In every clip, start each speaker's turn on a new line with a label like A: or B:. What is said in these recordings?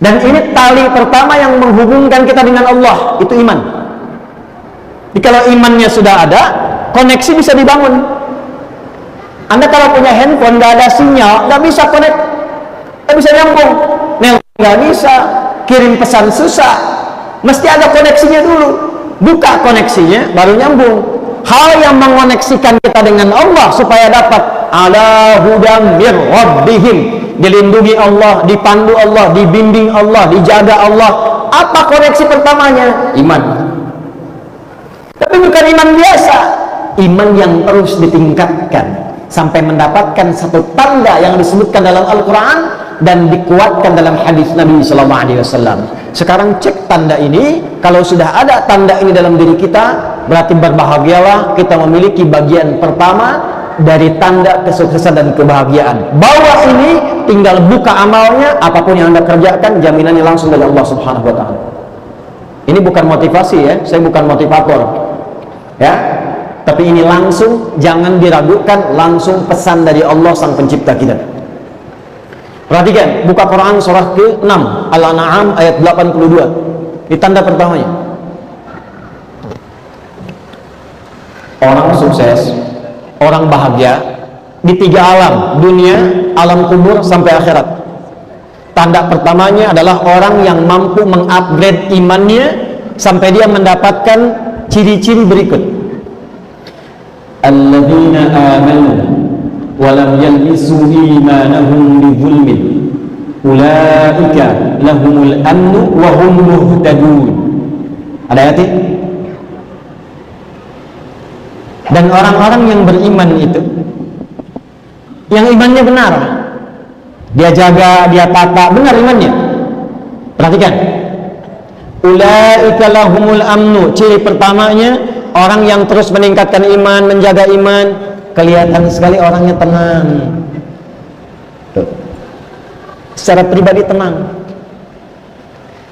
A: Dan ini tali pertama yang menghubungkan kita dengan Allah, itu iman. Jadi kalau imannya sudah ada, koneksi bisa dibangun. Anda kalau punya handphone nggak ada sinyal, nggak bisa connect, nggak bisa nyambung, nelpon nggak bisa, kirim pesan susah, mesti ada koneksinya dulu. Buka koneksinya, baru nyambung. Hal yang mengoneksikan kita dengan Allah supaya dapat ala hudam mir rabbihim, dilindungi Allah, dipandu Allah, dibimbing Allah, dijaga Allah. Apa koneksi pertamanya? Iman. Tapi bukan iman biasa, iman yang terus ditingkatkan sampai mendapatkan satu tanda yang disebutkan dalam Al-Quran dan dikuatkan dalam hadis Nabi SAW. Sekarang cek tanda ini. Kalau sudah ada tanda ini dalam diri kita, berarti berbahagialah kita memiliki bagian pertama dari tanda kesuksesan dan kebahagiaan. Bawa ini, tinggal buka amalnya, apapun yang Anda kerjakan, jaminannya langsung dari Allah Subhanahu wa Ta'ala. Ini bukan motivasi ya, saya bukan motivator ya, tapi ini langsung, jangan diragukan, langsung pesan dari Allah sang pencipta kita. Perhatikan, buka Quran surah ke-6 Al-An'am ayat 82. Ini tanda pertamanya. Orang sukses, orang bahagia di 3 alam, dunia, alam kubur sampai akhirat. Tanda pertamanya adalah orang yang mampu mengupgrade imannya sampai dia mendapatkan ciri-ciri berikut. Alladzina amanu wa lam yalbisu imanahum bizulmin ulaika lahumul amnu wa hum muhtadun. Ada ayat ini? Dan orang-orang yang beriman itu, yang imannya benar, dia jaga, dia tata, benar imannya. Perhatikan, ulaika lahumul amnu. Ciri pertamanya, orang yang terus meningkatkan iman, menjaga iman, kelihatan sekali orangnya tenang. Tuh. Secara pribadi tenang.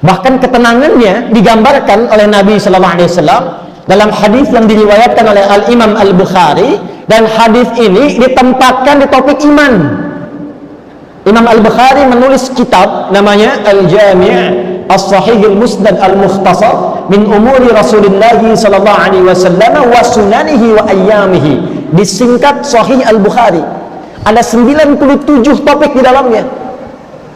A: Bahkan ketenangannya digambarkan oleh Nabi SAW dalam hadis yang diriwayatkan oleh Al-Imam Al-Bukhari, dan hadis ini ditempatkan di topik iman. Imam Al-Bukhari menulis kitab namanya Al-Jami' As-Sahih Al-Musnad Al-Mukhtasar min umuri Rasulullah sallallahu alaihi wasallam wa sunanihi wa ayyamihi. Disingkat Sahih Al-Bukhari. Ada 97 topik di dalamnya.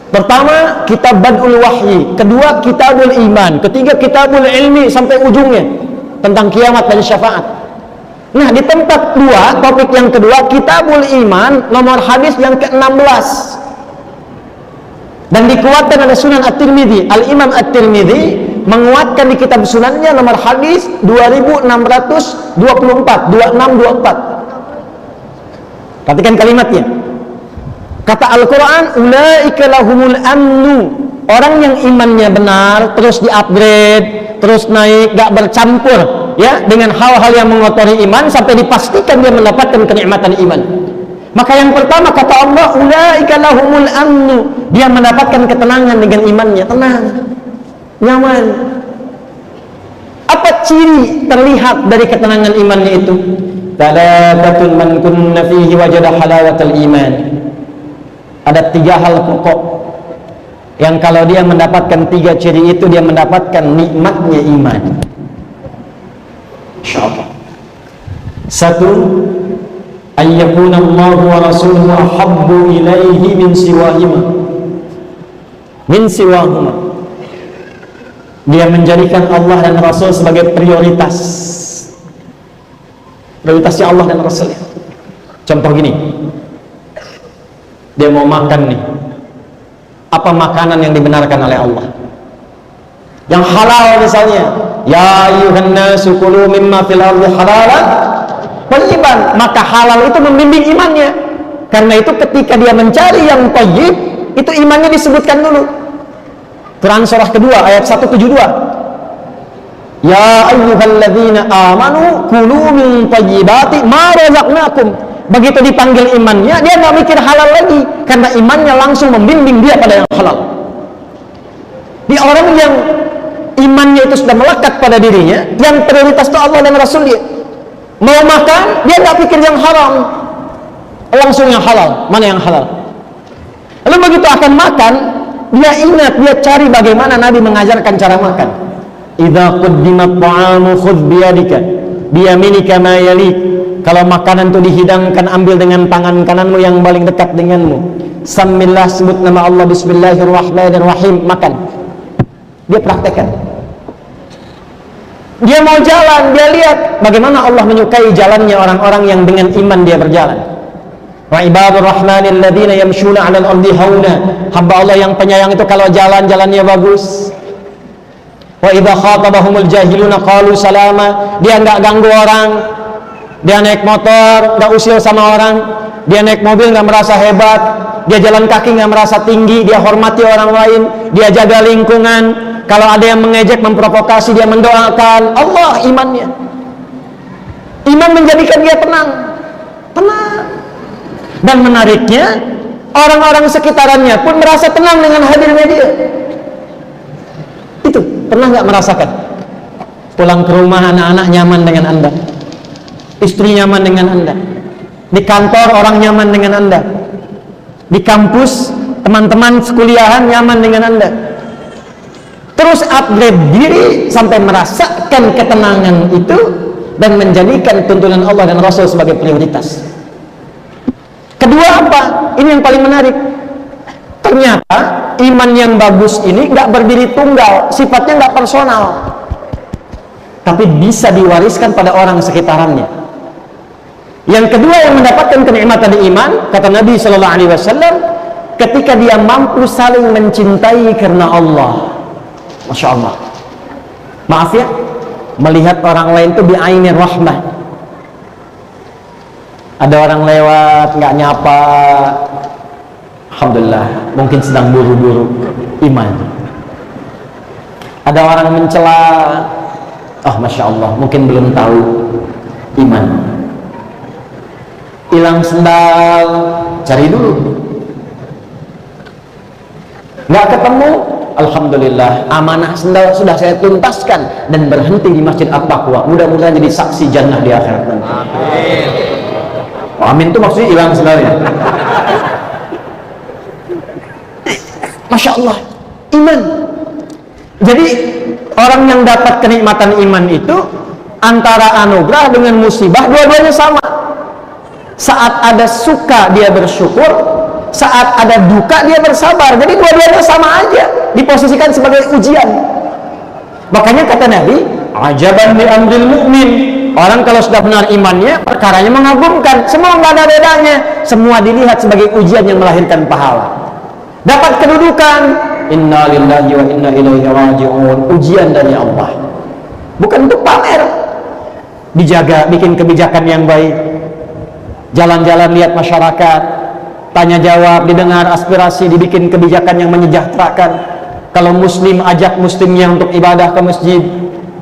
A: Pertama, kitab Bad'ul Wahyi, kedua kitabul iman, ketiga kitabul ilmi sampai ujungnya tentang kiamat dan syafaat. Nah, di tempat 2, topik yang kedua, kitabul iman, nomor hadis yang ke-16. Dan dikuatkan oleh Sunan At-Tirmidzi. Al-Imam At-Tirmidzi menguatkan di kitab sunannya nomor hadis 2624, 2624. Perhatikan kalimatnya. Kata Al-Quran, ulaika lahumul amnu. Orang yang imannya benar, terus di-upgrade, terus naik, gak bercampur ya dengan hal-hal yang mengotori iman sampai dipastikan dia mendapatkan kenikmatan iman. Maka yang pertama kata Allah, ulaika lahumul amnu. Dia mendapatkan ketenangan dengan imannya, tenang, nyaman. Apa ciri terlihat dari ketenangan imannya itu? Talatatun man kunna fihi wajada halawatal iman. Ada 3 hal pokok yang kalau dia mendapatkan 3 ciri itu, dia mendapatkan nikmatnya iman. Insyaallah. 1, ayyakuna Allah wa rasuluhu ahabbu ilaihi min siwahuma. Dia menjadikan Allah dan Rasul sebagai prioritasnya Allah dan Rasulnya. Contoh gini, dia mau makan nih, apa makanan yang dibenarkan oleh Allah? Yang halal misalnya, ya ayyuhan nasu kulu mimma fil ardi halalan thayyiban. Maka halal itu membimbing imannya. Karena itu ketika dia mencari yang thayyib, itu imannya disebutkan dulu. Quran surah kedua ayat 172. Ya ayyuhalladzina amanu kulu min thayyibati ma razaqnakum. Begitu dipanggil imannya, dia nggak mikir halal lagi, karena imannya langsung membimbing dia pada yang halal. Di orang yang imannya itu sudah melekat pada dirinya, yang prioritas itu Allah dan Rasul dia. Mau makan, dia nggak pikir yang haram, langsung yang halal. Mana yang halal? Lalu begitu akan makan, dia ingat, dia cari bagaimana Nabi mengajarkan cara makan. Idza quddimat ta'amu khudh biyadika biyaminika ma yalik. Kalau makanan itu dihidangkan, ambil dengan tangan kananmu yang paling dekat denganmu. Samillah, sebut nama Allah, bismillahirrahmanirrahim, makan. Dia praktekkan. Dia mau jalan, dia lihat bagaimana Allah menyukai jalannya orang-orang yang dengan iman dia berjalan. Wa ibadur rahmanil ladzina yamshuna 'alal ardi hauna. Hamba Allah yang penyayang itu kalau jalan, jalannya bagus. Wa idza khatabahumul jahiluna qalu salama. Dia enggak ganggu orang. Dia naik motor, enggak usil sama orang. Dia naik mobil enggak merasa hebat. Dia jalan kaki enggak merasa tinggi. Dia hormati orang lain. Dia jaga lingkungan. Kalau ada yang mengejek, memprovokasi, dia mendoakan. Allah imannya. Iman menjadikan dia tenang. Tenang. Dan menariknya, orang-orang sekitarannya pun merasa tenang dengan hadirnya dia. Itu, pernah nggak merasakan? Pulang ke rumah, anak-anak nyaman dengan Anda. Istri nyaman dengan Anda. Di kantor, orang nyaman dengan Anda. Di kampus, teman-teman sekuliahan nyaman dengan Anda. Terus upgrade diri sampai merasakan ketenangan itu dan menjadikan tuntunan Allah dan Rasul sebagai prioritas. Kedua apa? Ini yang paling menarik. Ternyata iman yang bagus ini nggak berdiri tunggal, sifatnya nggak personal, tapi bisa diwariskan pada orang sekitarannya. Yang kedua yang mendapatkan kenikmatan iman, kata Nabi Shallallahu Alaihi Wasallam, ketika dia mampu saling mencintai karena Allah. Masya Allah. Maaf ya, melihat orang lain itu bi'ainir rahmah. Ada orang lewat nggak nyapa, alhamdulillah, mungkin sedang buru-buru, iman. Ada orang mencela, oh masya Allah, mungkin belum tahu, iman. Hilang sendal, cari dulu. Nggak ketemu, alhamdulillah, amanah sendal sudah saya tuntaskan dan berhenti di Masjid At-Taqwa. Mudah-mudahan jadi saksi jannah di akhirat nanti. Amin. Amin itu maksudnya hilang sendalnya. Masya Allah, iman. Jadi orang yang dapat kenikmatan iman itu antara anugerah dengan musibah, dua-duanya sama. Saat ada suka dia bersyukur, saat ada duka dia bersabar. Jadi dua-duanya sama aja, diposisikan sebagai ujian. Makanya kata Nabi, ajaban li amril mu'min. Orang kalau sudah benar imannya, perkaranya mengagumkan. Semua nggak ada bedanya. Semua dilihat sebagai ujian yang melahirkan pahala. Dapat kedudukan, inna lillahi wa inna ilaihi raji'un. Ujian dari Allah. Bukan untuk pamer. Dijaga, bikin kebijakan yang baik. Jalan-jalan lihat masyarakat. Tanya jawab, didengar aspirasi, dibikin kebijakan yang menyejahterakan. Kalau muslim, ajak muslimnya untuk ibadah ke masjid.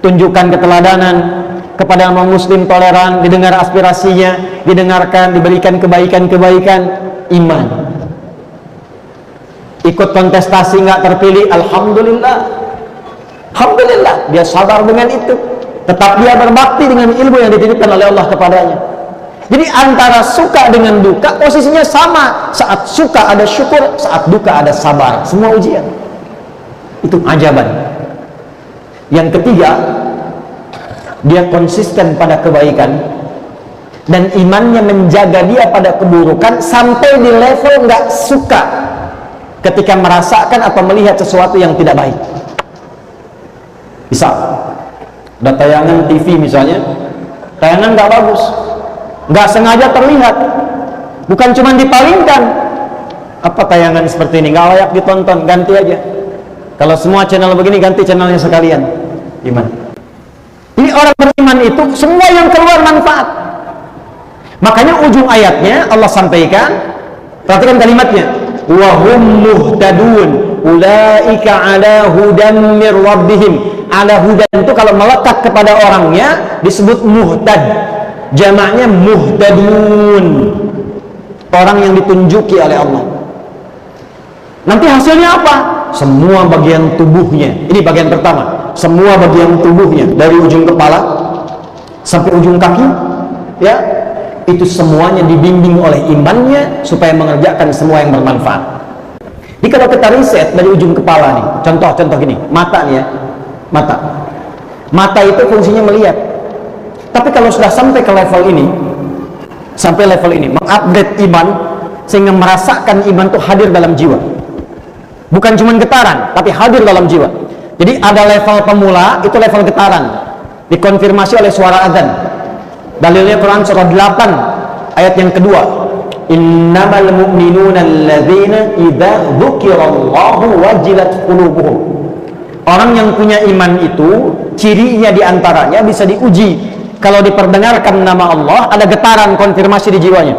A: Tunjukkan keteladanan kepada non muslim, toleran, didengar aspirasinya, didengarkan, diberikan kebaikan-kebaikan. Iman. Ikut kontestasi nggak terpilih, alhamdulillah, alhamdulillah, dia sabar dengan itu. Tetap dia berbakti dengan ilmu yang dititipkan oleh Allah kepadanya. Jadi antara suka dengan duka posisinya sama. Saat suka ada syukur, saat duka ada sabar. Semua ujian. Itu ajaban. Yang ketiga, dia konsisten pada kebaikan dan imannya menjaga dia pada keburukan sampai di level nggak suka ketika merasakan atau melihat sesuatu yang tidak baik. Bisa ada tayangan TV misalnya, tayangan nggak bagus, nggak sengaja terlihat, bukan cuma dipalingkan. Apa tayangan seperti ini nggak layak ditonton, ganti aja. Kalau semua channel begini, ganti channelnya sekalian. Iman. Ini orang beriman itu semua yang keluar manfaat. Makanya ujung ayatnya Allah sampaikan, perhatikan kalimatnya, wa hum muhtadun ulaika ala hudan mir rabbihim. Ala hudan itu kalau melekat kepada orangnya disebut muhtad, jamaknya muhtadun, orang yang ditunjuki oleh Allah. Nanti hasilnya apa? Semua bagian tubuhnya, ini bagian pertama, semua bagian tubuhnya dari ujung kepala sampai ujung kaki, ya, itu semuanya dibimbing oleh imannya supaya mengerjakan semua yang bermanfaat. Jadi kalau kita riset dari ujung kepala nih, contoh gini, mata nih ya, mata itu fungsinya melihat. Tapi kalau sudah sampai ke level ini, mengupgrade iman, sehingga merasakan iman itu hadir dalam jiwa, bukan cuma getaran, tapi hadir dalam jiwa. Jadi ada level pemula, itu level getaran, dikonfirmasi oleh suara adzan. Dalilnya Quran surah 8 ayat yang kedua, innamal mu'minuna alladzina idza dzukirallahu wajilat qulubuhum. Orang yang punya iman itu cirinya diantaranya bisa diuji, kalau diperdengarkan nama Allah ada getaran konfirmasi di jiwanya.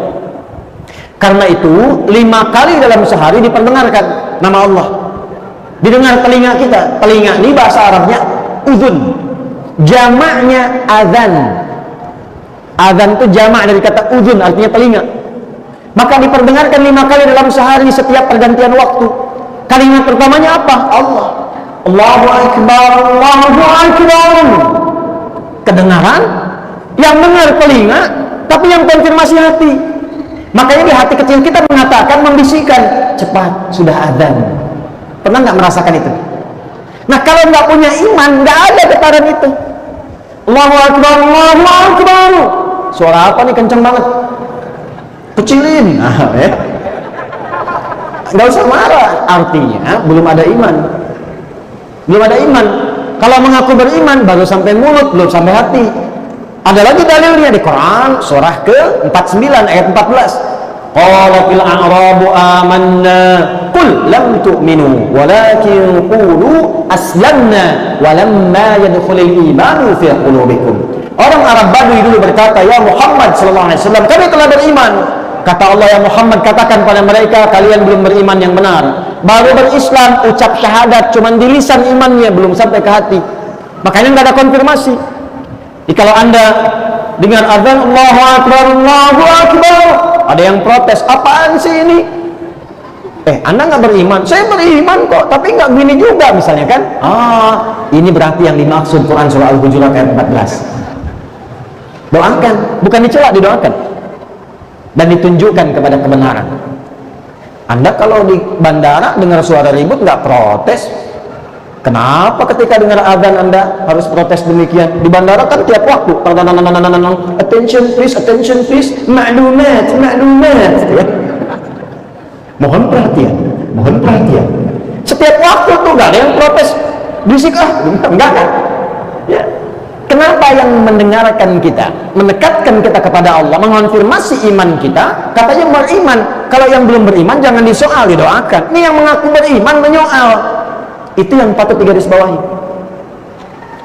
A: Karena itu 5 kali dalam sehari diperdengarkan nama Allah, didengar telinga kita. Telinga ini bahasa Arabnya uzun, jamaknya adzan. Adzan itu jamak dari kata uzun, artinya telinga. Maka diperdengarkan 5 kali dalam sehari setiap pergantian waktu. Kalimat pertamanya apa? Allah. Allahu Akbar, Allahu Akbar. Kedengaran, yang dengar telinga, tapi yang konfirmasi hati. Makanya di hati kecil kita mengatakan, membisikkan, cepat, sudah adzan. Pernah nggak merasakan itu? Nah, kalau nggak punya iman, nggak ada getaran itu. Allahu Akbar, Allahu Akbar. Suara apa nih kenceng banget? Kecilin. Nah, ya. Nggak usah marah. Artinya belum ada iman. Belum ada iman. Kalau mengaku beriman baru sampai mulut, belum sampai hati. Ada lagi dalilnya di Quran surah ke-49 ayat 14. Qalatil a'rabu amanna qul lam tu'minu walakin qulu aslamna walamma yadkhulul imanu fi qulubikum. Orang Arab Badui dulu berkata, ya Muhammad sallallahu alaihi wasallam, kami telah beriman. Kata Allah, ya Muhammad, katakan pada mereka, kalian belum beriman yang benar. Baru berislam, ucap syahadat, cuman di lisan imannya, belum sampai ke hati. Makanya nggak ada konfirmasi. Jadi kalau Anda dengar azan Allahu Akbar, Allahu Akbar, ada yang protes, apaan sih ini? Anda nggak beriman? Saya beriman kok, tapi nggak gini juga misalnya kan? Ini berarti yang dimaksud Quran surah Al-Hujurat ayat 14. Doakan, bukan dicela, didoakan dan ditunjukkan kepada kebenaran. Anda kalau di bandara dengar suara ribut nggak protes, kenapa ketika dengar azan Anda harus protes demikian? Di bandara kan tiap waktu attention please, maklumat ya. Mohon perhatian. Setiap waktu tuh nggak ada yang protes, berisik enggak kan? Ya. Kenapa yang mendengarkan kita, mendekatkan kita kepada Allah, mengonfirmasi iman kita, katanya beriman. Kalau yang belum beriman jangan disoal, didoakan. Ini yang mengaku beriman menyoal. Itu yang patut digarisbawahi.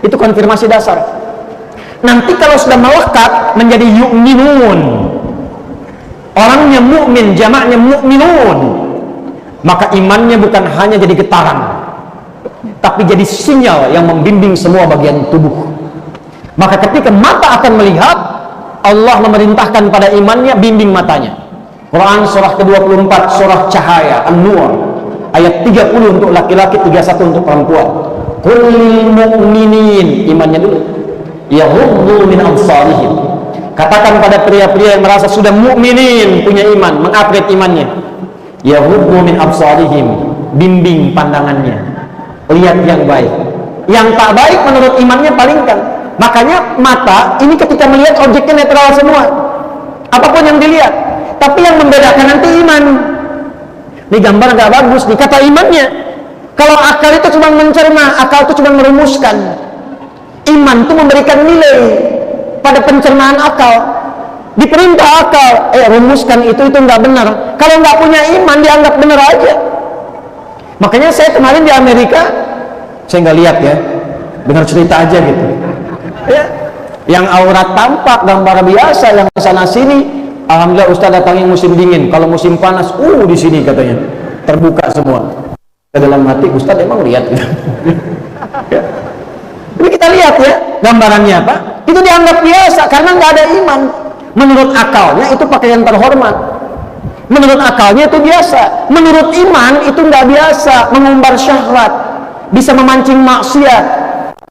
A: Itu konfirmasi dasar. Nanti kalau sudah melekat menjadi yu'minun, orangnya mukmin, jamaknya mukminun, maka imannya bukan hanya jadi getaran, tapi jadi sinyal yang membimbing semua bagian tubuh. Maka ketika mata akan melihat, Allah memerintahkan pada imannya, bimbing matanya. Quran surah ke-24, surah Cahaya, An-Nur, ayat 30 untuk laki-laki, 31 untuk perempuan. Qul mu'minin, imannya dulu, yaghuddu min absarihim. Katakan pada pria-pria yang merasa sudah mukminin, punya iman, mengupgrade imannya, yaghuddu min absarihim, bimbing pandangannya, lihat yang baik. Yang tak baik menurut imannya palingkan. Makanya mata ini ketika melihat objeknya netral semua, apapun yang dilihat. Tapi yang membedakan nanti iman. Ini gambar gak bagus, nih kata imannya. Kalau akal itu cuma mencerna, akal itu cuma merumuskan. Iman itu memberikan nilai pada pencernaan akal. Diperintah akal, rumuskan itu nggak benar. Kalau nggak punya iman dianggap benar aja. Makanya saya kemarin di Amerika, saya nggak lihat ya, dengar cerita aja gitu. Ya, yang aurat tampak gambar biasa, yang sana sini, alhamdulillah Ustaz datangin musim dingin. Kalau musim panas, di sini katanya terbuka semua. Dalam hati Ustaz emang lihat gitu. Ya. Tapi kita lihat ya, gambarannya apa? Itu dianggap biasa karena nggak ada iman. Menurut akalnya itu pakaian terhormat. Menurut akalnya itu biasa. Menurut iman itu nggak biasa, mengumbar syahwat, bisa memancing maksiat,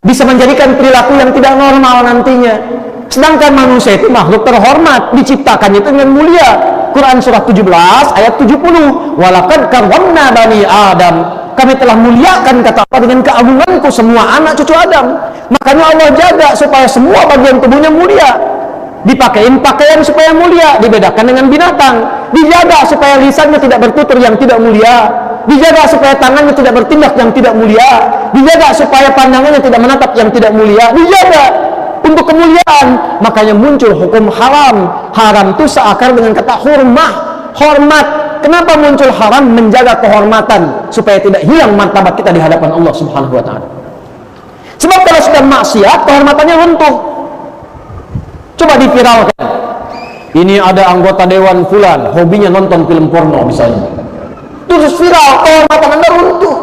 A: bisa menjadikan perilaku yang tidak normal nantinya. Sedangkan manusia itu makhluk terhormat, diciptakannya itu dengan mulia. Quran surah 17 ayat 70, walaqad karramna bani Adam, kami telah muliakan, kata Allah, dengan keagunganku semua anak cucu Adam. Makanya Allah jaga supaya semua bagian tubuhnya mulia, dipakein pakaian supaya mulia, dibedakan dengan binatang, dijaga supaya lisannya tidak bertutur yang tidak mulia, dijaga supaya tangannya tidak bertindak yang tidak mulia, dijaga supaya pandangannya tidak menatap yang tidak mulia, dijaga untuk kemuliaan. Makanya muncul hukum haram. Haram itu seakar dengan kata hurmah, hormat. Kenapa muncul haram? Menjaga kehormatan supaya tidak hilang martabat kita di hadapan Allah Subhanahu wa taala. Sebab kalau sudah maksiat, kehormatannya runtuh. Coba diviralkan. Ini ada anggota dewan fulan, hobinya nonton film porno misalnya. Terus viral, kehormatan Anda runtuh.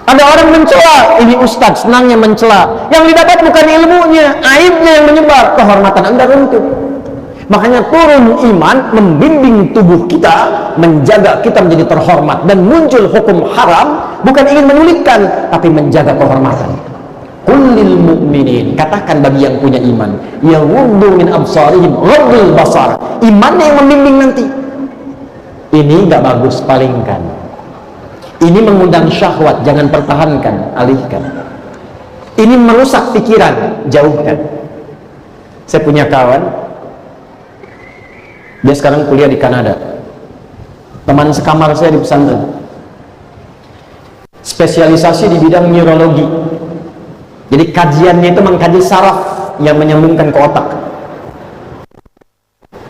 A: Ada orang mencela, ini ustadz senangnya mencela, yang didapat bukan ilmunya, aibnya yang menyebar, kehormatan Anda runtuh. Makanya turun iman membimbing tubuh kita, menjaga kita menjadi terhormat, dan muncul hukum haram bukan ingin menyulitkan, tapi menjaga kehormatan. Kullil mu'minin, katakan bagi yang punya iman, yaghuddu min absarihim ghaddul basar. Imannya yang membimbing nanti. Ini gak bagus, palingkan. Ini mengundang syahwat, jangan pertahankan, alihkan. Ini merusak pikiran, jauhkan. Saya punya kawan, dia sekarang kuliah di Kanada. Teman sekamar saya di pesantren, spesialisasi di bidang neurologi. Jadi kajiannya itu mengkaji saraf yang menyambungkan ke otak.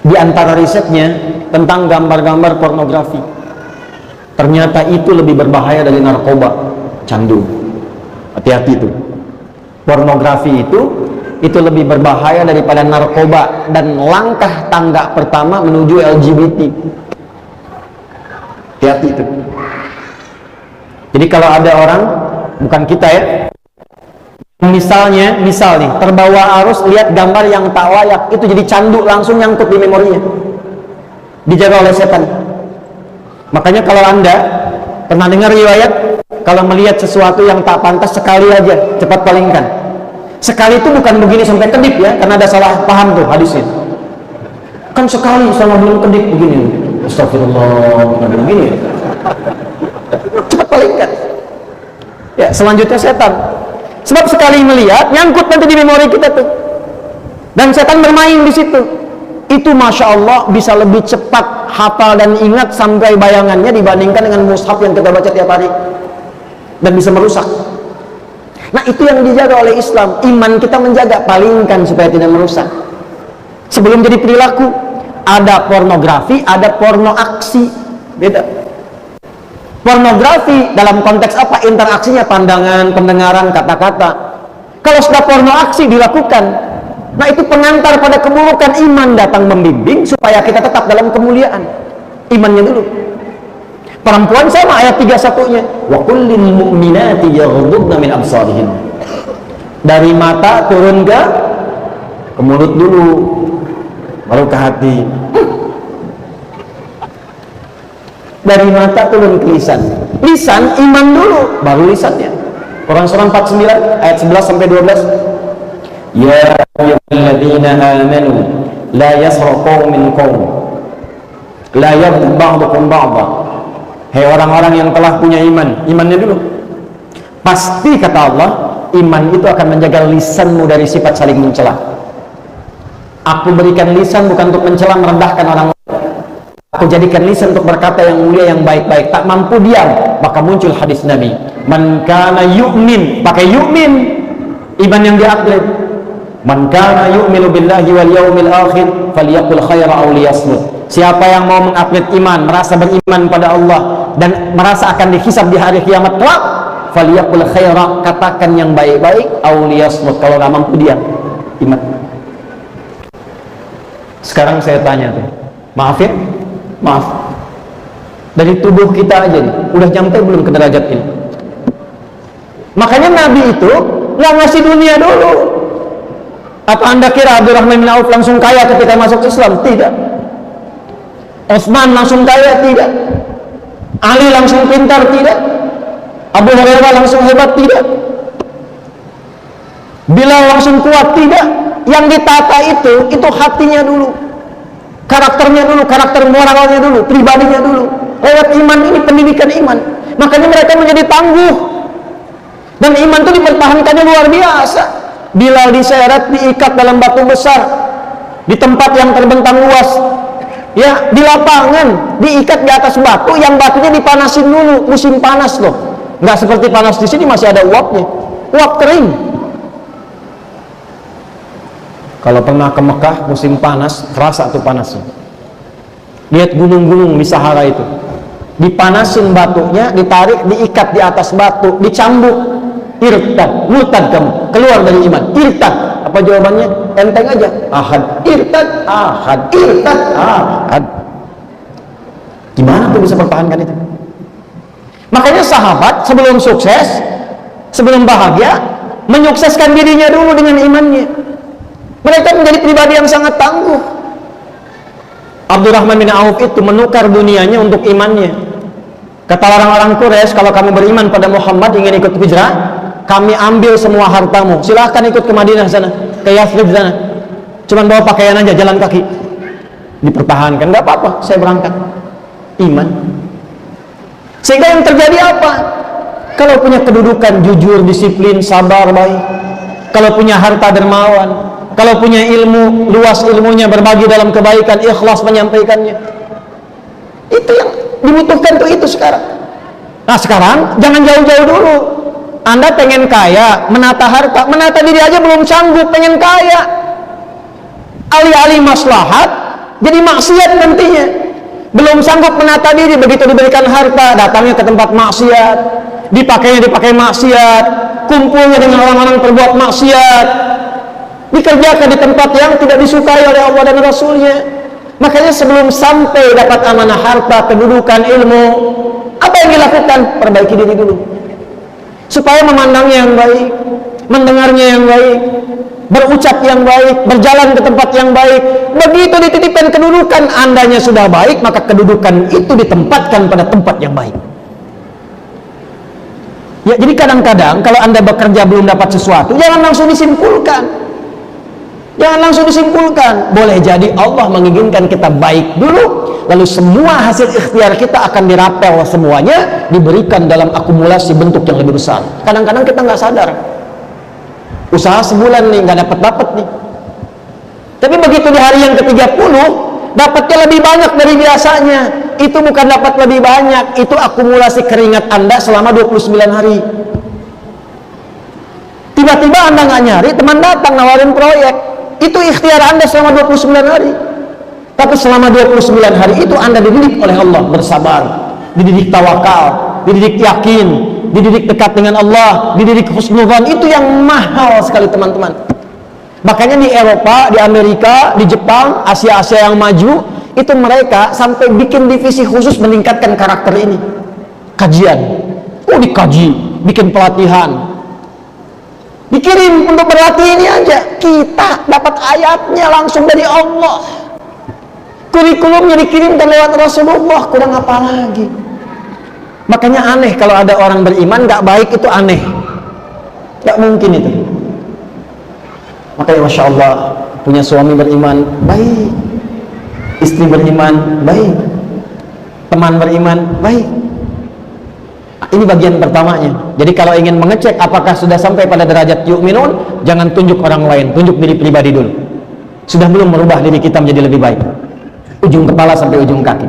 A: Di antara risetnya tentang gambar-gambar pornografi, ternyata itu lebih berbahaya dari narkoba, candu. Hati-hati itu. Pornografi itu lebih berbahaya daripada narkoba dan langkah tangga pertama menuju LGBT. Hati-hati itu. Jadi kalau ada orang, bukan kita ya, misal nih, terbawa arus lihat gambar yang tak layak, itu jadi candu, langsung nyangkut di memorinya, dijaga oleh setan. Makanya kalau Anda pernah dengar riwayat, kalau melihat sesuatu yang tak pantas, sekali aja, cepat palingkan. Sekali itu bukan begini sampai kedip ya, karena ada salah paham tuh hadisnya. Kan sekali sama belum kedip begini. Astagfirullah, bukan begini. Cepat palingkan. Ya, selanjutnya setan. Sebab sekali melihat, nyangkut nanti di memori kita tuh. Dan setan bermain di situ. Itu Masya Allah bisa lebih cepat hafal dan ingat sampai bayangannya dibandingkan dengan mushaf yang kita baca tiap hari. Dan bisa merusak. Nah itu yang dijaga oleh Islam. Iman kita menjaga, palingkan supaya tidak merusak. Sebelum jadi perilaku, ada pornografi, ada porno aksi. Beda. Pornografi dalam konteks apa? Interaksinya pandangan, pendengaran, kata-kata. Kalau sudah porno aksi dilakukan, nah itu pengantar pada keburukan. Iman datang membimbing supaya kita tetap dalam kemuliaan. Imannya dulu. Perempuan sama ayat 31-nya. Wa kullil mu'minati yaghuddna min absarihin. Dari mata turun ke mulut dulu, baru ke hati. Dari mata turun ke lisan. Lisan iman dulu, baru lisannya. Quran surah 49 ayat 11 sampai 12. Ya ayyuhalladzina amanu la yasra qaumin qaum la yaghtab ba'dukum ba'dha. Hei orang-orang yang telah punya iman, imannya dulu. Pasti kata Allah, iman itu akan menjaga lisanmu dari sifat saling mencela. Aku berikan lisan bukan untuk mencela merendahkan orang lain. Aku jadikan lisan untuk berkata yang mulia, yang baik-baik. Tak mampu diam, maka muncul hadis Nabi. Man kana yu'min, pakai yu'min, iman yang diupgrade. Man kana yu'minu billahi wal yawmil akhir falyaqul khaira aw liyasmut. Siapa yang mau mengupgrade iman, merasa beriman pada Allah dan merasa akan dihisab di hari kiamat kelak, falyaqul khaira, katakan yang baik-baik, aw liyasmut, kalau enggak mampu diam. Iman. Sekarang saya tanya tuh, maaf ya, maaf, dari tubuh kita aja nih, udah nyampe belum ke derajat ini? Makanya Nabi itu nggak ngasih dunia dulu. Apa anda kira Abdurrahman bin Auf langsung kaya ketika masuk Islam? Tidak. Utsman langsung kaya? Tidak. Ali langsung pintar? Tidak. Abu Hurairah langsung hebat? Tidak. Bilal langsung kuat? Tidak. Yang ditata itu hatinya dulu. Karakternya dulu, karakter moralnya dulu, pribadinya dulu. Lewat iman ini, pendidikan iman. Makanya mereka menjadi tangguh. Dan iman itu dipertahankannya luar biasa. Bilal diseret, diikat dalam batu besar, di tempat yang terbentang luas. Ya, di lapangan, diikat di atas batu, yang batunya dipanasin dulu, musim panas loh. Nggak seperti panas di sini, masih ada uapnya. Uap kering. Kalau pernah ke Mekah musim panas, terasa tuh panasnya. Lihat gunung-gunung di Sahara itu, dipanasin batunya, ditarik, diikat di atas batu, dicambuk. Irtad, murtad kamu, keluar dari iman. Irtad, apa jawabannya? Enteng aja. Ahad, irtad, ahad, irtad, ahad. Gimana tuh bisa pertahankan itu? Makanya sahabat sebelum sukses, sebelum bahagia, menyukseskan dirinya dulu dengan imannya. Mereka menjadi pribadi yang sangat tangguh. Abdurrahman bin Auf itu menukar dunianya untuk imannya. Kata orang-orang Quraisy, kalau kamu beriman pada Muhammad, ingin ikut hijrah, kami ambil semua hartamu, silahkan ikut ke Madinah sana, ke Yathrib sana, cuman bawa pakaian aja, jalan kaki. Dipertahankan, nggak apa-apa, saya berangkat. Iman. Sehingga yang terjadi apa? Kalau punya kedudukan jujur, disiplin, sabar, baik. Kalau punya harta, dermawan. Kalau punya ilmu, luas ilmunya, berbagi dalam kebaikan, ikhlas menyampaikannya. Itu yang dibutuhkan tuh itu sekarang. Nah sekarang jangan jauh-jauh dulu. Anda pengen kaya, menata harta, menata diri aja belum sanggup, pengen kaya. Alih-alih maslahat, jadi maksiat nantinya. Belum sanggup menata diri, begitu diberikan harta, datangnya ke tempat maksiat, dipakai maksiat, kumpulnya dengan orang-orang perbuat maksiat, dikerjakan di tempat yang tidak disukai oleh Allah dan Rasulnya. Makanya sebelum sampai dapat amanah harta, kedudukan, ilmu, apa yang dilakukan? Perbaiki diri dulu, supaya memandangnya yang baik, mendengarnya yang baik, berucap yang baik, berjalan ke tempat yang baik. Begitu dititipkan kedudukan, andanya sudah baik, maka kedudukan itu ditempatkan pada tempat yang baik. Ya, jadi kadang-kadang kalau Anda bekerja belum dapat sesuatu, jangan langsung disimpulkan. Jangan langsung disimpulkan. Boleh jadi Allah menginginkan kita baik dulu, lalu semua hasil ikhtiar kita akan dirapel semuanya, diberikan dalam akumulasi bentuk yang lebih besar. Kadang-kadang kita nggak sadar. Usaha sebulan nih, nggak dapat nih. Tapi begitu di hari yang ke-30, dapatnya lebih banyak dari biasanya. Itu bukan dapat lebih banyak, itu akumulasi keringat Anda selama 29 hari. Tiba-tiba Anda nggak nyari, teman datang nawarin proyek. Itu ikhtiar Anda selama 29 hari. Tapi selama 29 hari itu Anda dididik oleh Allah bersabar, dididik tawakal, dididik yakin, dididik dekat dengan Allah, dididik husnudzan. Itu yang mahal sekali teman-teman. Makanya di Eropa, di Amerika, di Jepang, Asia-Asia yang maju, itu mereka sampai bikin divisi khusus meningkatkan karakter ini. Kajian, dikaji, bikin pelatihan, dikirim untuk berlatih ini aja. Kita dapat ayatnya langsung dari Allah, kurikulumnya dikirimkan lewat Rasulullah, kurang apa lagi. Makanya aneh kalau ada orang beriman gak baik, itu aneh, gak mungkin itu. Makanya Masya Allah, punya suami beriman baik, istri beriman baik, teman beriman baik. Ini bagian pertamanya. Jadi kalau ingin mengecek apakah sudah sampai pada derajat yu'minun, jangan tunjuk orang lain, tunjuk diri pribadi dulu. Sudah belum merubah diri kita menjadi lebih baik, ujung kepala sampai ujung kaki.